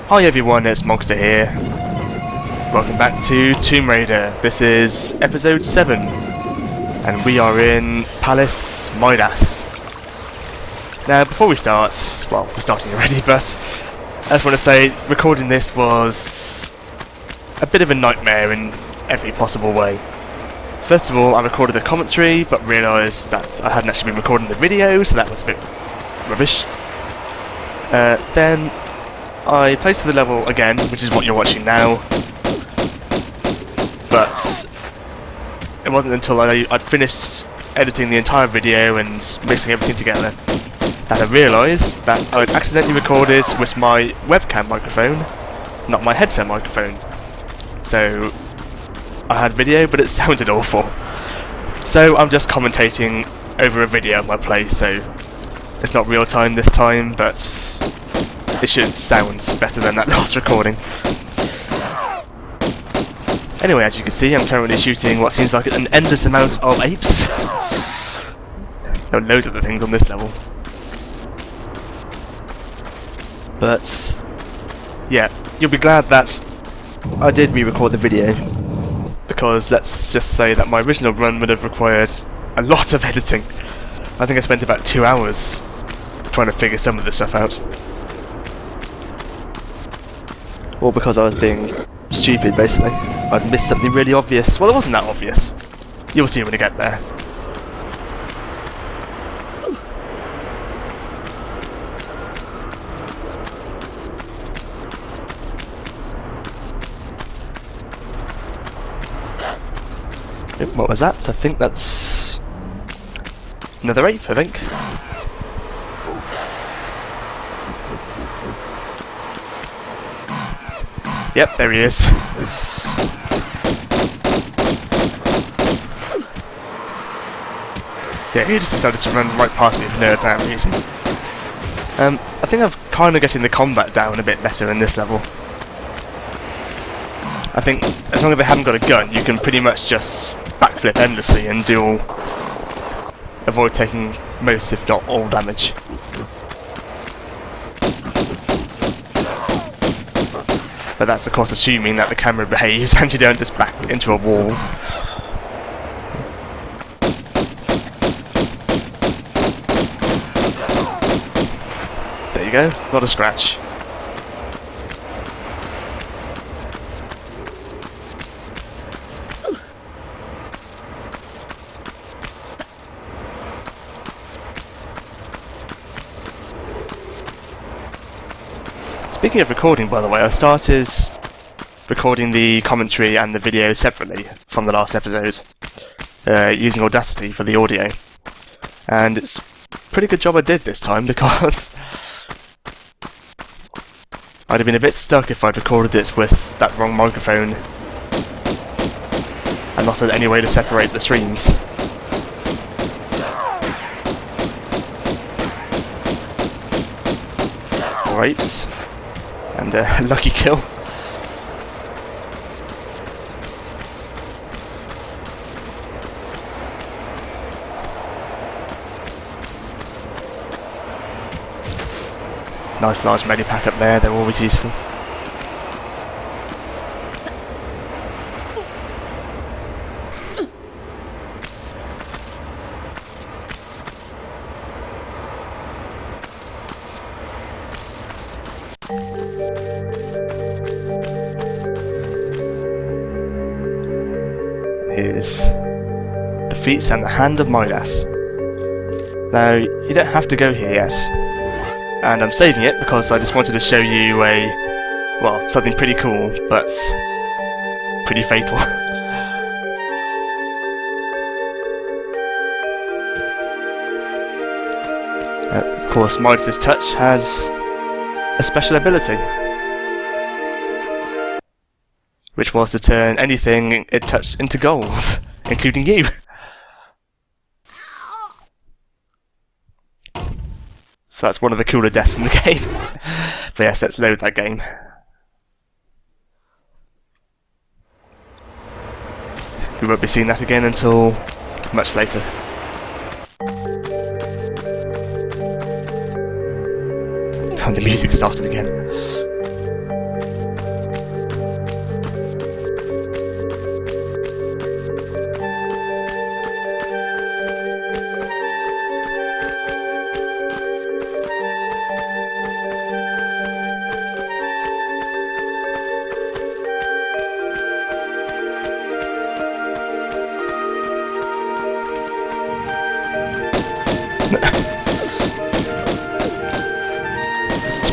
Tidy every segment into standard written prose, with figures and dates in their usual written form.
Hi everyone, it's Monster here. Welcome back to Tomb Raider. This is episode 7 and we are in Palace Midas. Now before we start, well we're starting already, but I just want to say recording this was a bit of a nightmare in every possible way. First of all, I recorded the commentary but realised that I hadn't actually been recording the video, so that was a bit rubbish. Then I played through the level again, which is what you're watching now, but it wasn't until I'd finished editing the entire video and mixing everything together that I realised that I'd accidentally recorded with my webcam microphone, not my headset microphone. So I had video, but it sounded awful. So I'm just commentating over a video of my play, so it's not real time this time, but it should sound better than that last recording. Anyway, as you can see, I'm currently shooting what seems like an endless amount of apes. There are loads of the things on this level. But yeah, you'll be glad that I did re-record the video, because let's just say that my original run would have required a lot of editing. I think I spent about 2 hours trying to figure some of the stuff out. All because I was being stupid, basically. I'd missed something really obvious. Well, it wasn't that obvious. You'll see when I get there. What was that? I think that's another ape, I think. Yep, there he is. Yeah, he just decided to run right past me for no apparent reason. I think I'm kind of getting the combat down a bit better in this level. I think as long as they haven't got a gun, you can pretty much just backflip endlessly and avoid taking most, if not all, damage. But that's of course assuming that the camera behaves and you don't just back into a wall. There you go, not a scratch. Speaking of recording, by the way, I started recording the commentary and the video separately from the last episode, using Audacity for the audio. And it's a pretty good job I did this time, because I'd have been a bit stuck if I'd recorded it with that wrong microphone and not had any way to separate the streams. More apes. And a lucky kill. Nice large medipack up there, they're always useful. Here's the feet and the hand of Midas. Now, you don't have to go here yet, and I'm saving it because I just wanted to show you something pretty cool, but pretty fatal. Of course, Midas' touch has a special ability, which was to turn anything it touched into gold, including you. So that's one of the cooler deaths in the game. But yes, let's load that game. We won't be seeing that again until much later. And the music started again.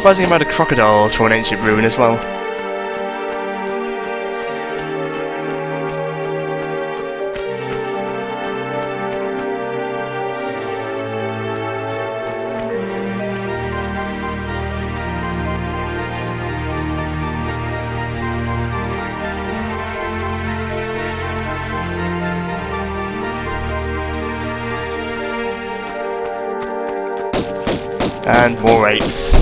surprising amount of crocodiles for an ancient ruin as well. And more apes.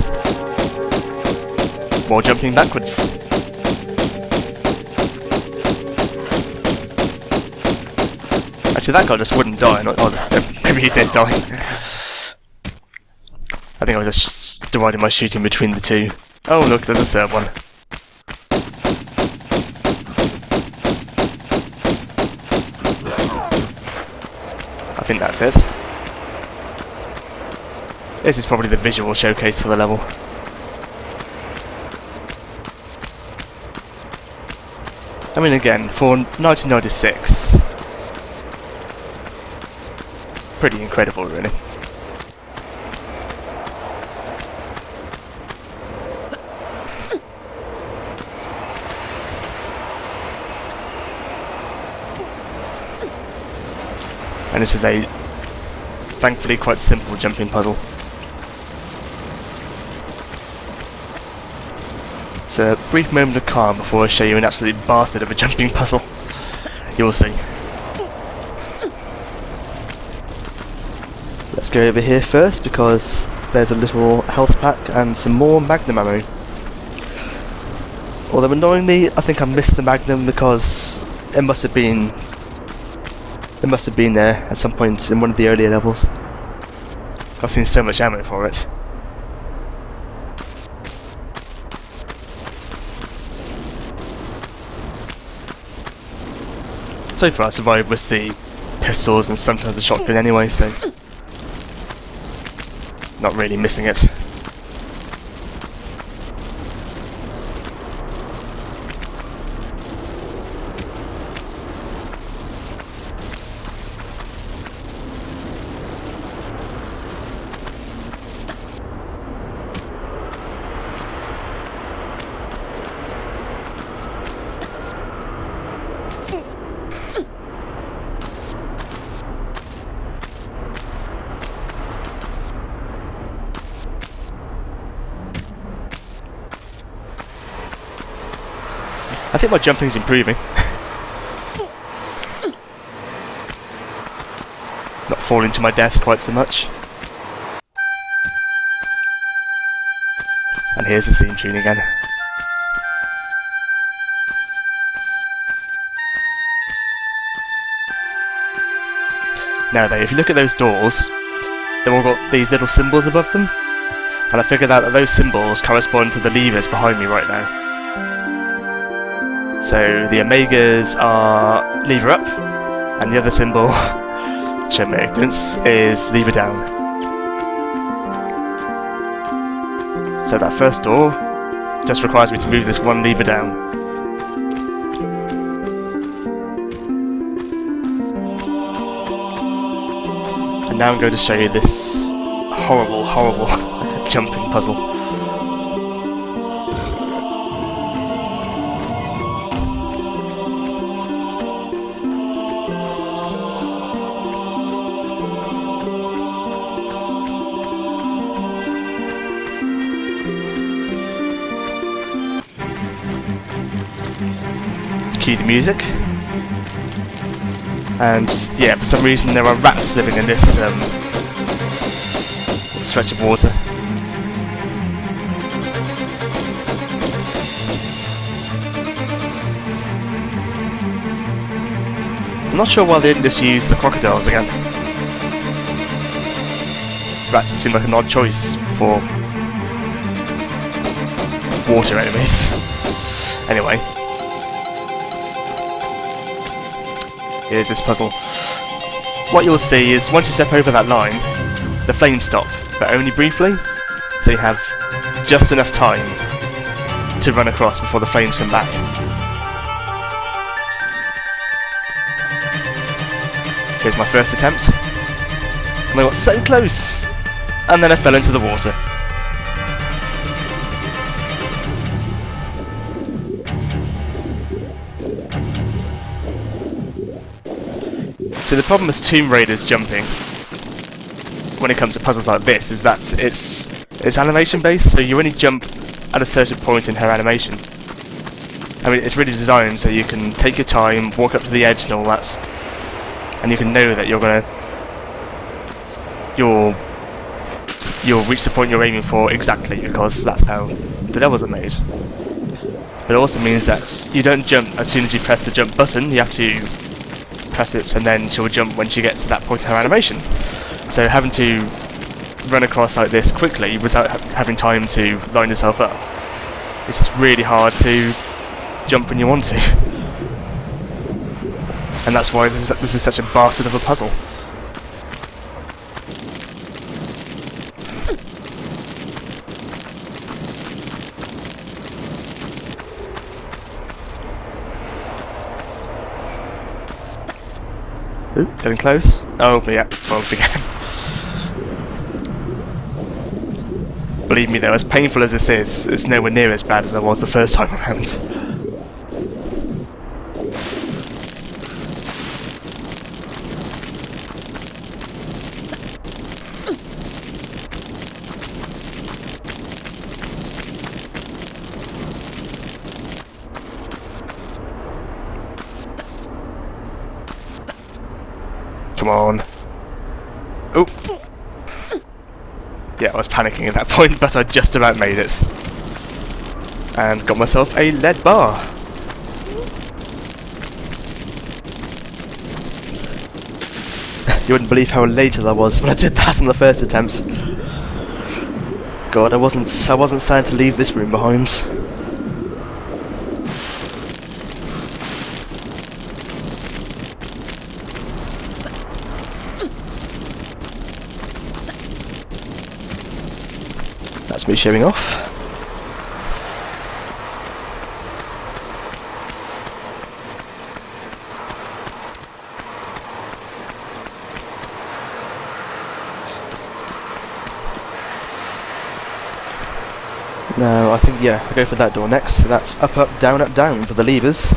More jumping backwards. Actually, that guy just wouldn't die. Oh, maybe he did die. I think I was just dividing my shooting between the two. Oh, look, there's a third one. I think that's it. This is probably the visual showcase for the level. I mean, again, for 1996, it's pretty incredible, really. And this is a, thankfully, quite simple jumping puzzle. It's a brief moment of calm before I show you an absolute bastard of a jumping puzzle. You'll see. Let's go over here first because there's a little health pack and some more magnum ammo. Although annoyingly, I think I missed the magnum because it must have been there at some point in one of the earlier levels. I've seen so much ammo for it. So far I survived with the pistols and sometimes the shotgun anyway, so not really missing it. I think my jumping's improving. Not falling to my death quite so much. And here's the theme tune again. Now though, if you look at those doors, they've all got these little symbols above them. And I figured out that those symbols correspond to the levers behind me right now. So the omegas are lever up, and the other symbol, show me ignorance, is lever down. So that first door just requires me to move this one lever down. And now I'm going to show you this horrible, horrible jumping puzzle. Cue the music, and yeah, for some reason there are rats living in this stretch of water. I'm not sure why they didn't just use the crocodiles again. Rats seem like an odd choice for water enemies. Anyway. Here's this puzzle. What you'll see is once you step over that line, the flames stop, but only briefly, so you have just enough time to run across before the flames come back. Here's my first attempt, and I got so close, and then I fell into the water. So the problem with Tomb Raider's jumping, when it comes to puzzles like this, is that it's animation based, so you only jump at a certain point in her animation. I mean, it's really designed so you can take your time, walk up to the edge and all that, and you can know that you'll reach the point you're aiming for exactly, because that's how the levels are made. But it also means that you don't jump as soon as you press the jump button, you have to press it and then she'll jump when she gets to that point in her animation. So having to run across like this quickly without having time to line yourself up, it's just really hard to jump when you want to. And that's why this is such a bastard of a puzzle. Ooh, getting close. Oh, yeah, both again. Believe me though, as painful as this is, it's nowhere near as bad as it was the first time around. Come on. Oh! Yeah, I was panicking at that point, but I just about made it. And got myself a lead bar. You wouldn't believe how elated I was when I did that on the first attempt. God, I wasn't sad to leave this room behind. That's me showing off. Now, I think, yeah, I'll go for that door next. So that's up, down for the levers.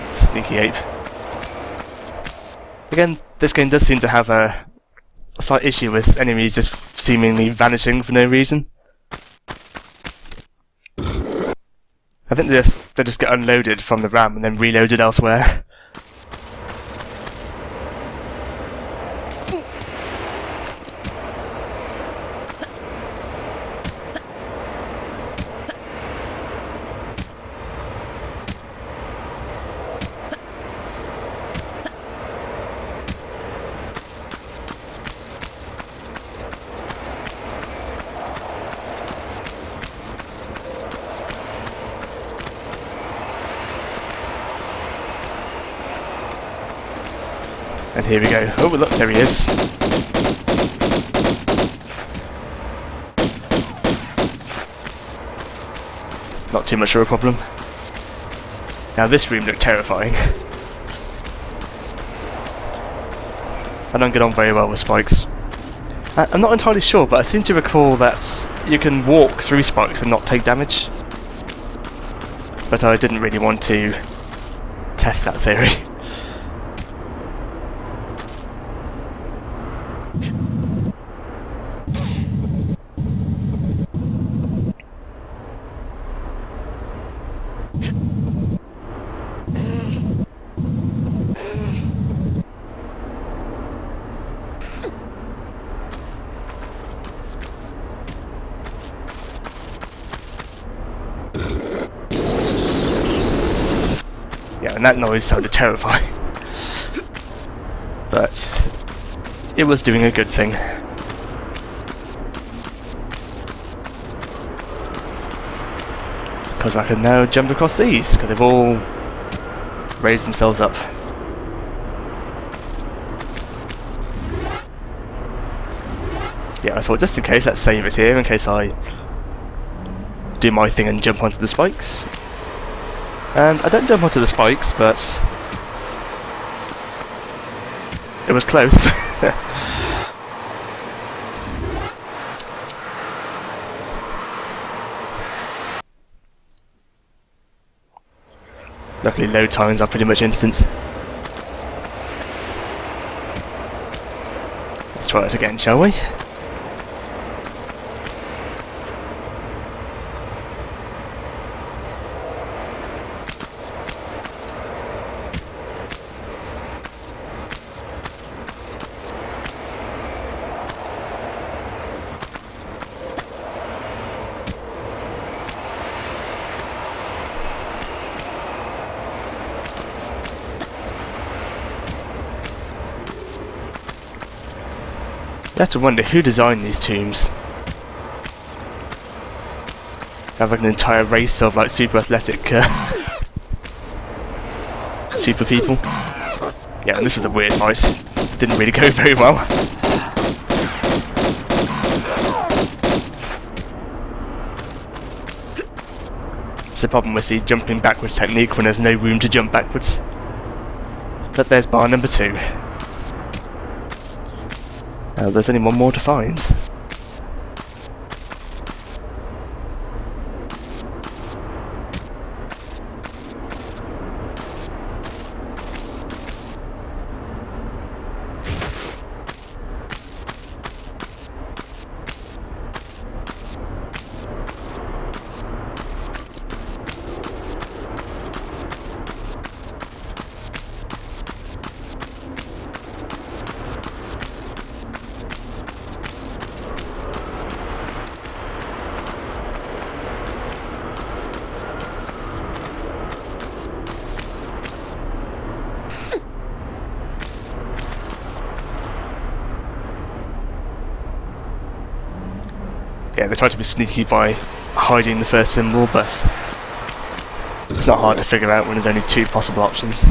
Sneaky ape. Again, this game does seem to have a slight issue with enemies just seemingly vanishing for no reason. I think they just get unloaded from the RAM and then reloaded elsewhere. And here we go. Oh, look, there he is. Not too much of a problem. Now this room looked terrifying. I don't get on very well with spikes. I'm not entirely sure, but I seem to recall that you can walk through spikes and not take damage. But I didn't really want to test that theory. Yeah, and that noise sounded terrifying. But it was doing a good thing. Because I can now jump across these, because they've all raised themselves up. Yeah, I thought just in case, let's save it here, in case I do my thing and jump onto the spikes. And I don't jump onto the spikes, but it was close. Luckily load times are pretty much instant. Let's try it again, shall we? You have to wonder who designed these tombs. Have like an entire race of like super athletic super people. Yeah, and this was a weird fight. Didn't really go very well. It's a problem with the jumping backwards technique when there's no room to jump backwards. But there's bar number 2. There's only one more to find. Yeah, they try to be sneaky by hiding the first symbol, but it's not hard to figure out when there's only 2 possible options.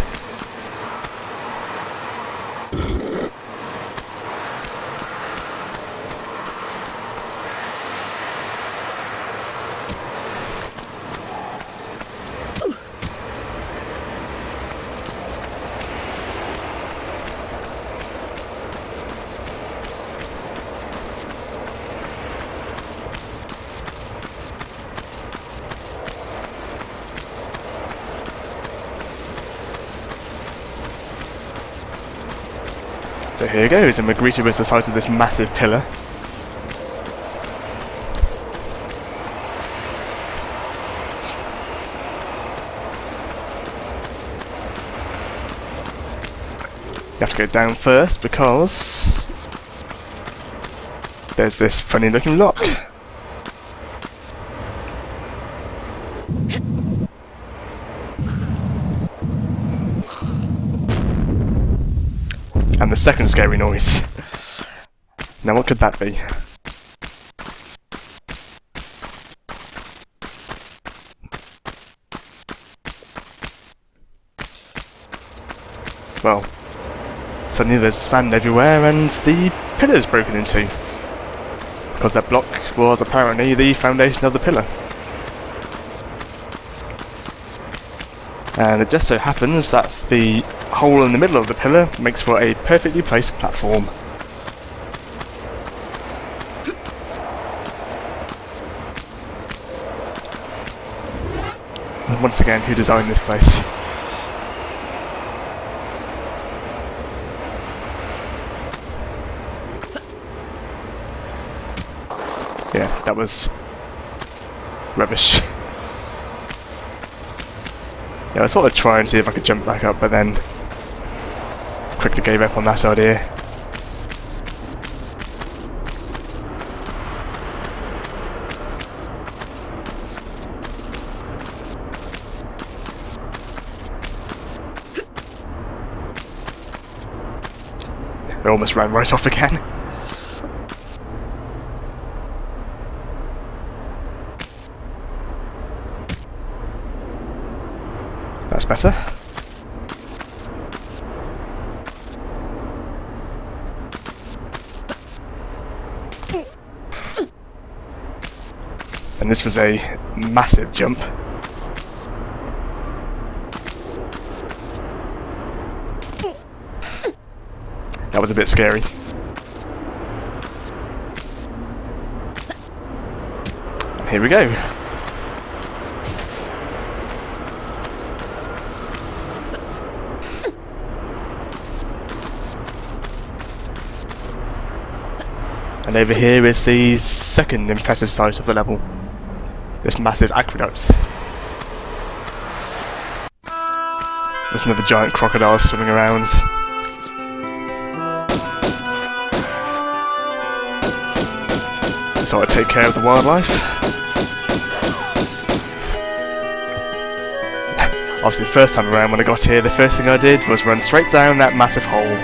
So here goes, and we're greeted with the sight of this massive pillar. You have to go down first because there's this funny looking lock. And the second scary noise. Now what could that be? Well, suddenly there's sand everywhere and the pillar's broken into. Because that block was apparently the foundation of the pillar. And it just so happens that the hole in the middle of the pillar makes for a perfectly placed platform. And once again, who designed this place? Yeah, that was rubbish. Yeah, I was sort of trying to see if I could jump back up, but then quickly gave up on that idea. almost ran right off again. That's better. And this was a massive jump. That was a bit scary. And here we go. And over here is the second impressive sight of the level. This massive aqueduct. There's another giant crocodile swimming around. So I take care of the wildlife. Obviously the first time around when I got here, the first thing I did was run straight down that massive hole.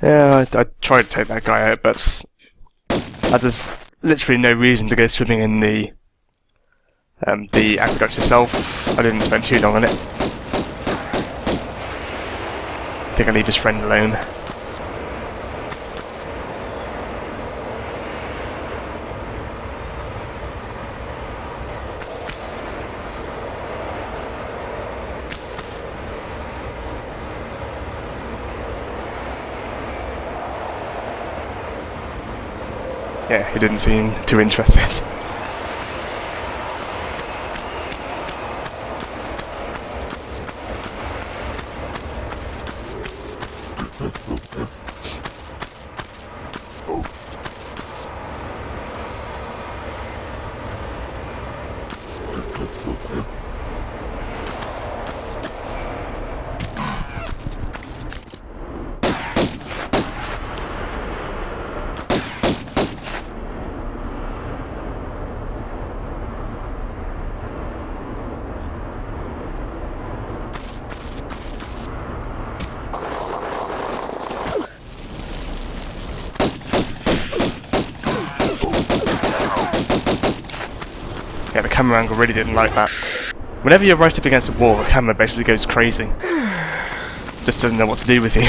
Yeah, I tried to take that guy out, but as there's literally no reason to go swimming in the aqueduct itself, I didn't spend too long on it. I think I'll leave his friend alone. Yeah, he didn't seem too interested. Yeah, the camera angle really didn't like that. Whenever you're right up against a wall, the camera basically goes crazy. Just doesn't know what to do with you.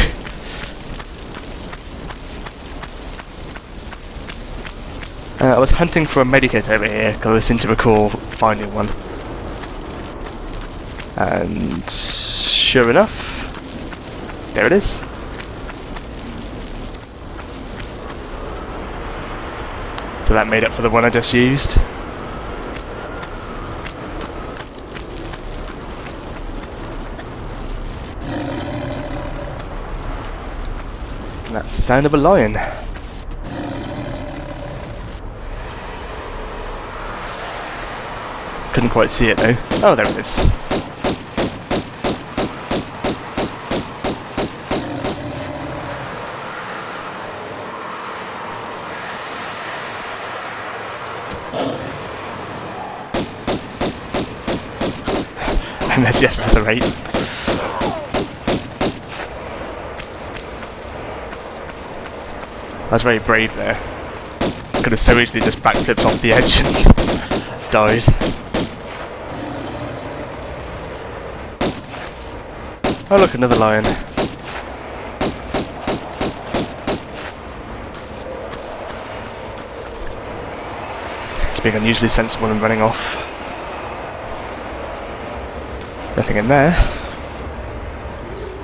I was hunting for a medikit over here, because I seem to recall finding one. And sure enough, there it is. So that made up for the one I just used. And that's the sound of a lion. Couldn't quite see it though. Oh, there it is. And there's yet another ape. I was very brave there. Could have so easily just backflipped off the edge and died. Oh look, another lion. It's being unusually sensible and running off. Nothing in there.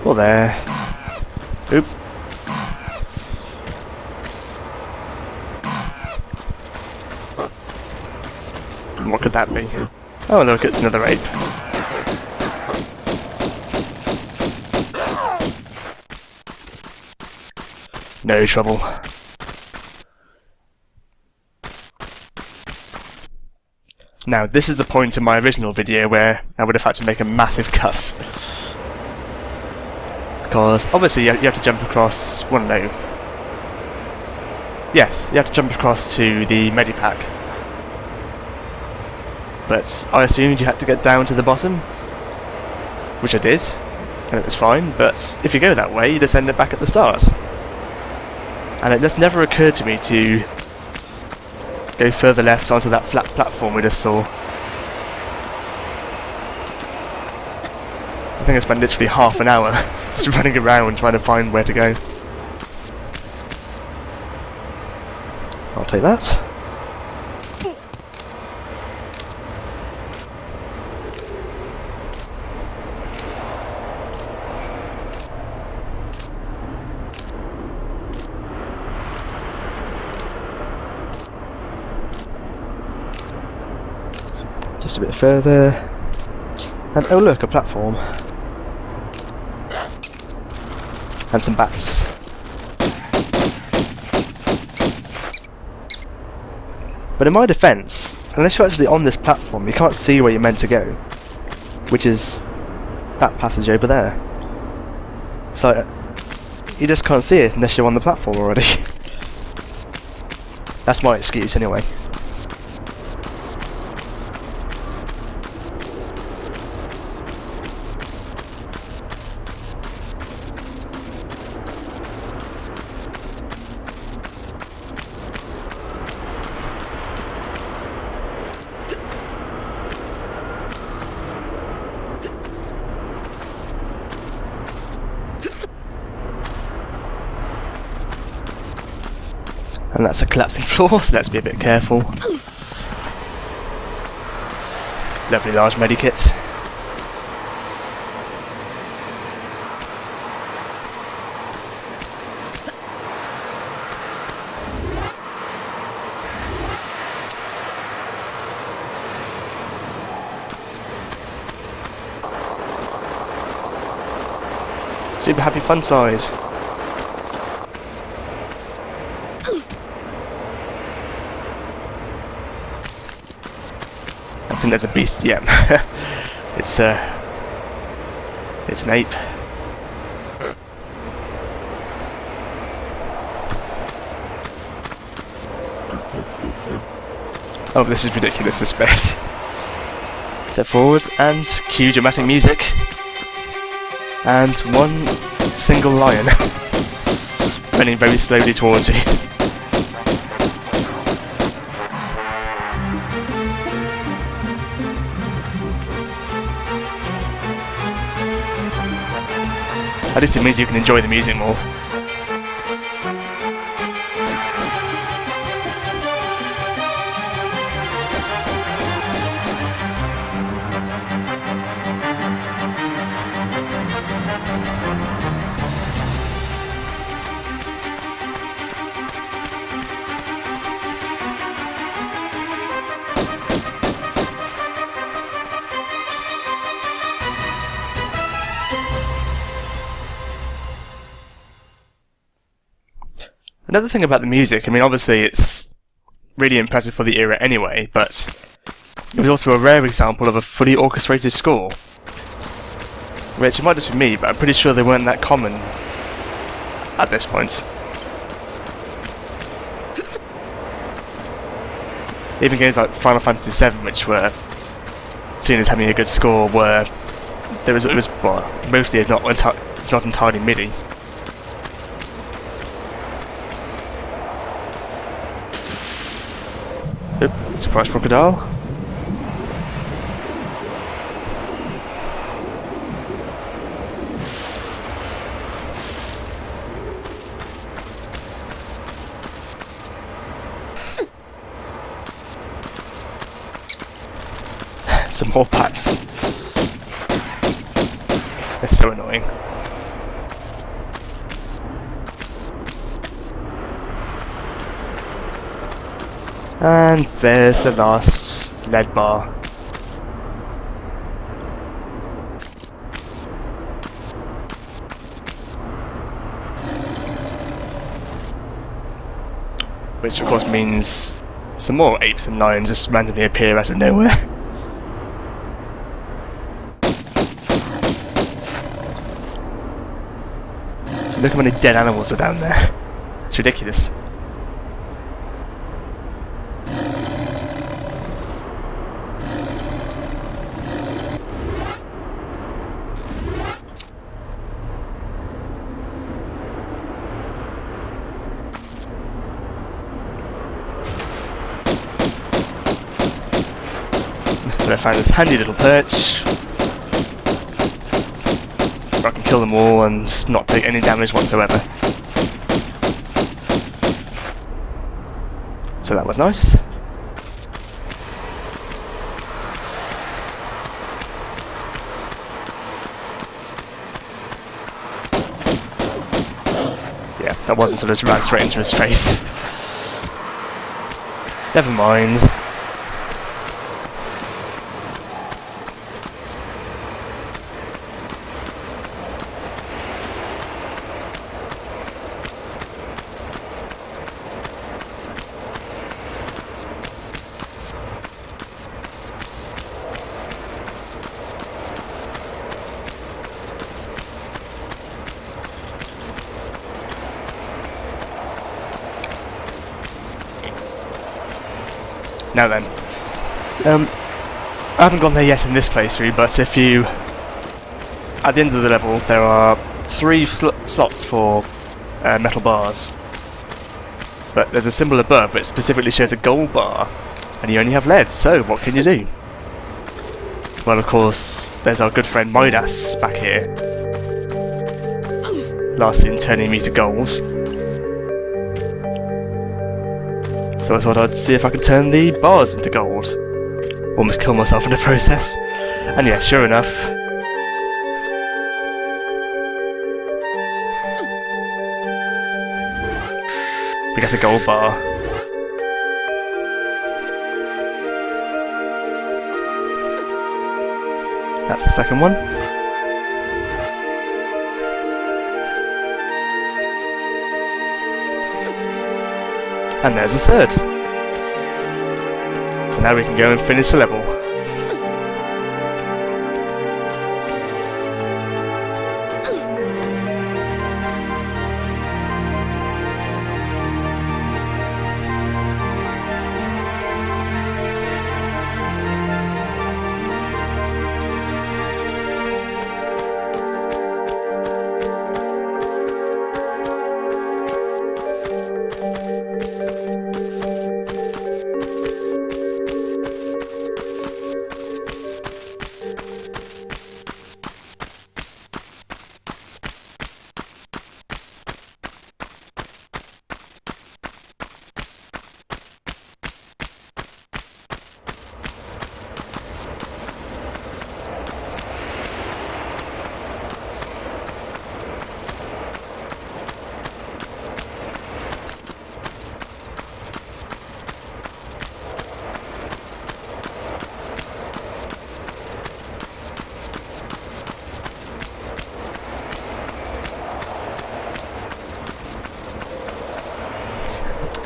Or there. Oop. What could that be? Oh look, it's another ape. No trouble. Now, this is the point in my original video where I would have had to make a massive cuss. Because, obviously, you have to jump across... well, no. Yes, you have to jump across to the medipack. But I assumed you had to get down to the bottom. Which I did, and it was fine, but if you go that way, you just end up back at the start. And it just never occurred to me to go further left onto that flat platform we just saw. I think I spent literally half an hour just running around trying to find where to go. I'll take that. Just a bit further, and oh look, a platform. And some bats. But in my defence, unless you're actually on this platform, you can't see where you're meant to go. Which is that passage over there. So, you just can't see it unless you're on the platform already. That's my excuse anyway. And that's a collapsing floor, so let's be a bit careful. Lovely large medikit. Super happy fun side. I think there's a beast, yeah. It's an ape. Oh, this is ridiculous, this bit. Step forwards and cue dramatic music. And one single lion running very slowly towards you. At least it means you can enjoy the music more. Another thing about the music, I mean, obviously it's really impressive for the era anyway, but it was also a rare example of a fully orchestrated score. Which, it might just be me, but I'm pretty sure they weren't that common at this point. Even games like Final Fantasy VII, which were seen as having a good score, were it was well, mostly if not entirely MIDI. Oop, surprise crocodile. Some more bats. They're so annoying. And there's the last lead bar. which of course means some more apes and lions just randomly appear out of nowhere. So look how many dead animals are down there. It's ridiculous. And I found this handy little perch where I can kill them all and not take any damage whatsoever. So that was nice. Yeah, that wasn't until it ran straight into his face. Never mind. Now then, I haven't gone there yet in this playthrough, but if you, at the end of the level, there are 3 slots for metal bars, but there's a symbol above which specifically shows a gold bar, and you only have lead, so what can you do? Well, of course, there's our good friend Midas back here, last seen turning me to gold. So I thought I'd see if I could turn the bars into gold. Almost kill myself in the process. And yeah, sure enough. We get a gold bar. That's the second one. And there's a third. So now we can go and finish the level.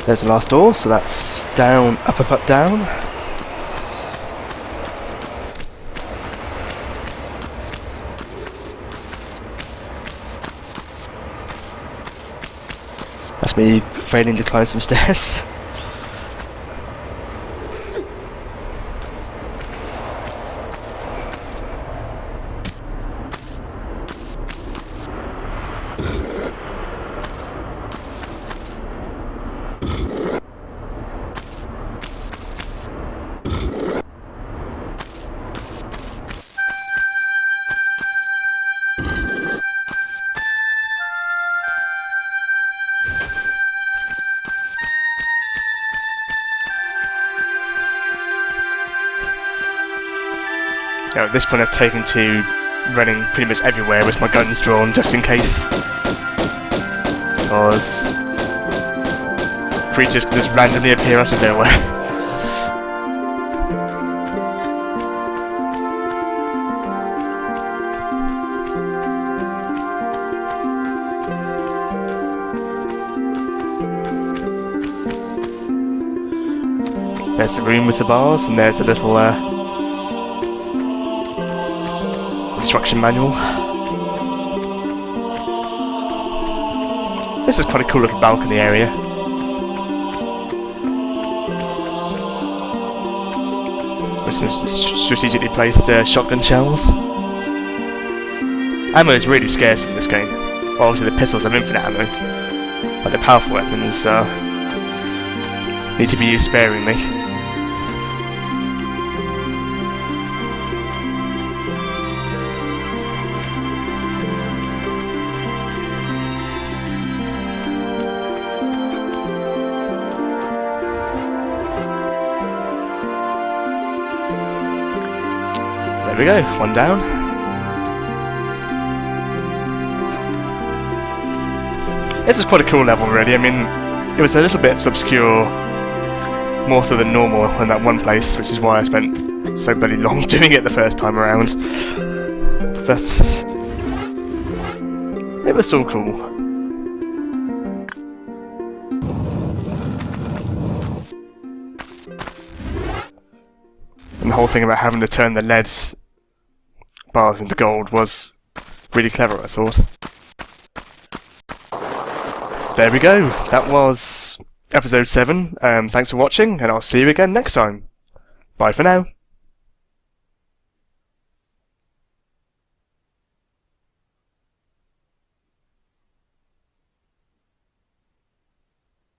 There's the last door, so that's down, up, up, up, down. That's me failing to climb some stairs. Now, at this point I've taken to running pretty much everywhere with my guns drawn, just in case. Because creatures can just randomly appear out of nowhere. There's the room with the bars, and there's a little instruction manual. This is quite a cool little balcony area. With some strategically placed shotgun shells. Ammo is really scarce in this game. Well, obviously the pistols have infinite ammo, but the powerful weapons need to be used sparingly. So there we go, one down. This is quite a cool level, really. I mean, it was a little bit obscure, more so than normal in that one place, which is why I spent so bloody long doing it the first time around. But it was still cool. And the whole thing about having to turn the lead bars into gold was really clever, I thought. There we go, that was episode 7. Thanks for watching, and I'll see you again next time. Bye for now.